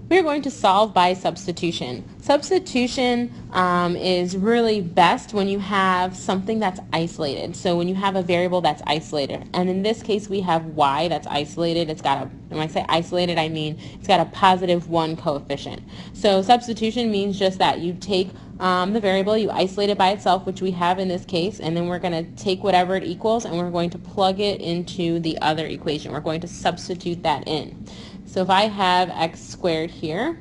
we're going to solve by substitution. Substitution is really best when you have something that's isolated. So when you have a variable that's isolated. And in this case, we have y that's isolated. It's got a, when I say isolated, I mean it's got a +1 coefficient. So substitution means just that. You take the variable, you isolate it by itself, which we have in this case, and then we're going to take whatever it equals and we're going to plug it into the other equation. We're going to substitute that in. So if I have x squared here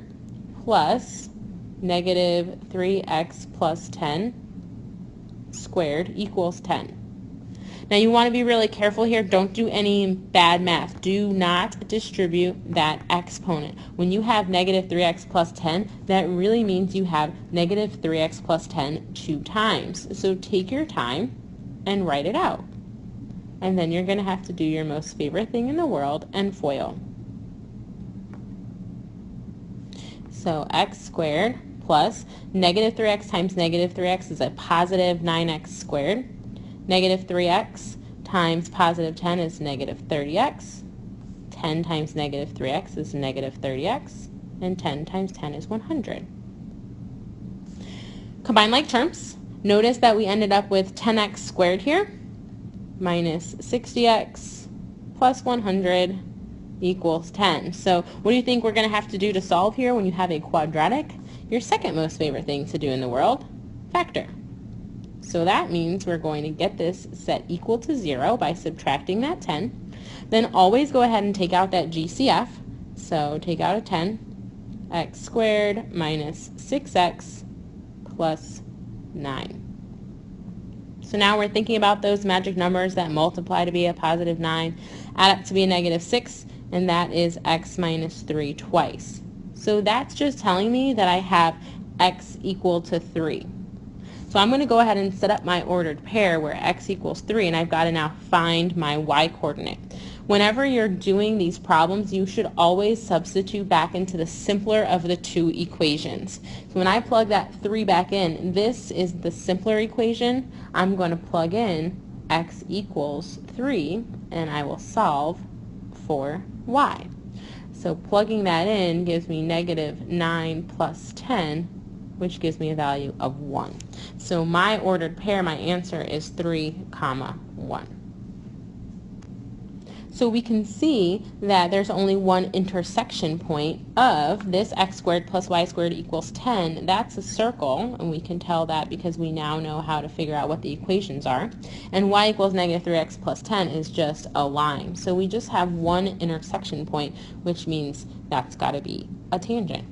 plus negative 3x plus 10 squared equals 10. Now you want to be really careful here. Don't do any bad math. Do not distribute that exponent. When you have negative 3x plus 10, that really means you have negative 3x plus 10 2 times. So take your time and write it out. And then you're going to have to do your most favorite thing in the world and FOIL. So x squared plus negative 3x times negative 3x is a positive 9x squared. Negative 3x times positive 10 is negative 30x. 10 times negative 3x is negative 30x. And 10 times 10 is 100. Combine like terms. Notice that we ended up with 10x squared here minus 60x plus 100 equals 10. So what do you think we're going to have to do to solve here when you have a quadratic? Your second most favorite thing to do in the world, factor. So that means we're going to get this set equal to 0 by subtracting that 10. Then always go ahead and take out that GCF. So take out a 10, x squared minus 6x plus 9. So now we're thinking about those magic numbers that multiply to be a positive 9, add up to be a negative 6, and that is x minus 3 twice. So that's just telling me that I have x equal to 3. So I'm going to go ahead and set up my ordered pair where x equals 3, and I've got to now find my y coordinate. Whenever you're doing these problems, you should always substitute back into the simpler of the two equations. So when I plug that 3 back in, this is the simpler equation. I'm going to plug in x equals 3, and I will solve for y. So plugging that in gives me negative 9 plus 10, which gives me a value of 1. So my ordered pair, my answer is 3, 1. So we can see that there's only one intersection point of this x squared plus y squared equals 10. That's a circle, and we can tell that because we now know how to figure out what the equations are. And y equals negative 3x plus 10 is just a line. So we just have one intersection point, which means that's got to be a tangent.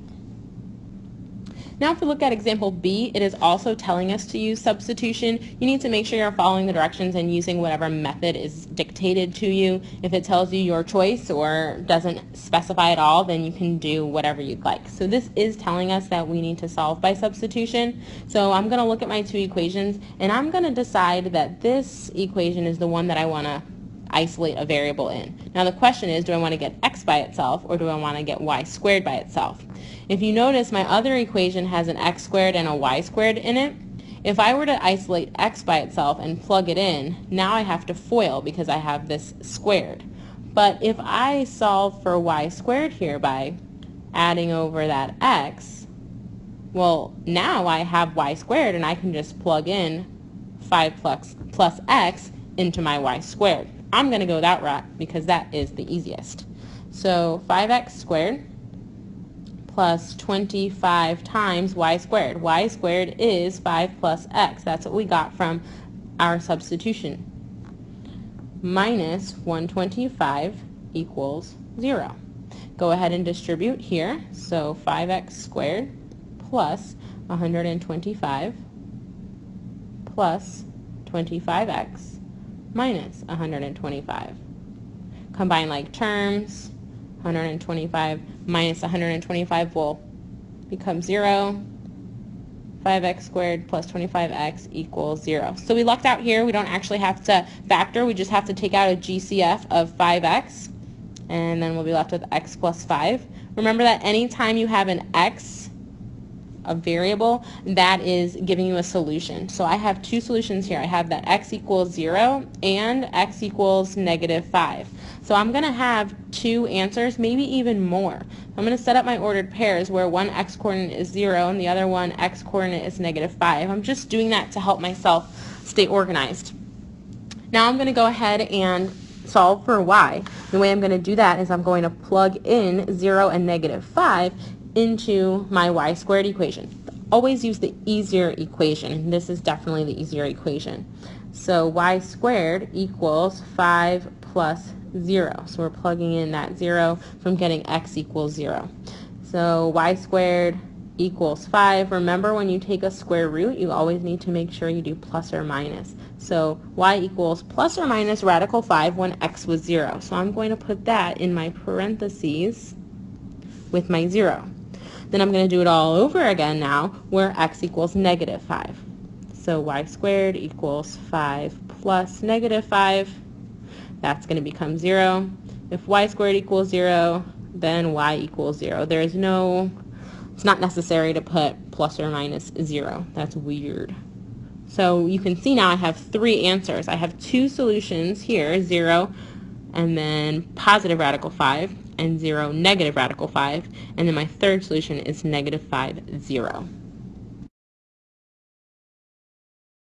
Now if we look at example B, it is also telling us to use substitution. You need to make sure you're following the directions and using whatever method is dictated to you. If it tells you your choice or doesn't specify at all, then you can do whatever you'd like. So this is telling us that we need to solve by substitution. So I'm going to look at my two equations, and I'm going to decide that this equation is the one that I want to isolate a variable in. Now the question is, do I want to get x by itself or do I want to get y squared by itself? If you notice, my other equation has an x squared and a y squared in it. If I were to isolate x by itself and plug it in, now I have to FOIL because I have this squared. But if I solve for y squared here by adding over that x, well, now I have y squared and I can just plug in 5 plus x into my y squared. I'm going to go that route because that is the easiest. So 5x squared plus 25 times y squared. Y squared is 5 plus x. That's what we got from our substitution. Minus 125 equals 0. Go ahead and distribute here. So 5x squared plus 125 plus 25x minus 125. Combine like terms. 125 minus 125 will become 0. 5x squared plus 25x equals 0. So we lucked out here. We don't actually have to factor. We just have to take out a GCF of 5x, and then we'll be left with x plus 5. Remember that anytime you have an x a variable, that is giving you a solution. So I have two solutions here. I have that x equals 0 and x equals -5. So I'm going to have two answers, maybe even more. I'm going to set up my ordered pairs where one x coordinate is 0 and the other one x coordinate is -5. I'm just doing that to help myself stay organized. Now I'm going to go ahead and solve for y. The way I'm going to do that is I'm going to plug in 0 and -5 into my y squared equation. Always use the easier equation. This is definitely the easier equation. So y squared equals 5 plus 0. So we're plugging in that 0 from getting x equals 0. So y squared equals 5. Remember, when you take a square root, you always need to make sure you do plus or minus. So y equals plus or minus radical 5 when x was 0. So I'm going to put that in my parentheses with my 0. Then I'm going to do it all over again now where x equals -5. So y squared equals 5 plus -5. That's going to become 0. If y squared equals 0, then y equals 0. It's not necessary to put plus or minus 0. That's weird. So you can see now I have three answers. I have two solutions here, 0 and then positive radical 5, and 0 negative radical 5, and then my third solution is -5, 0.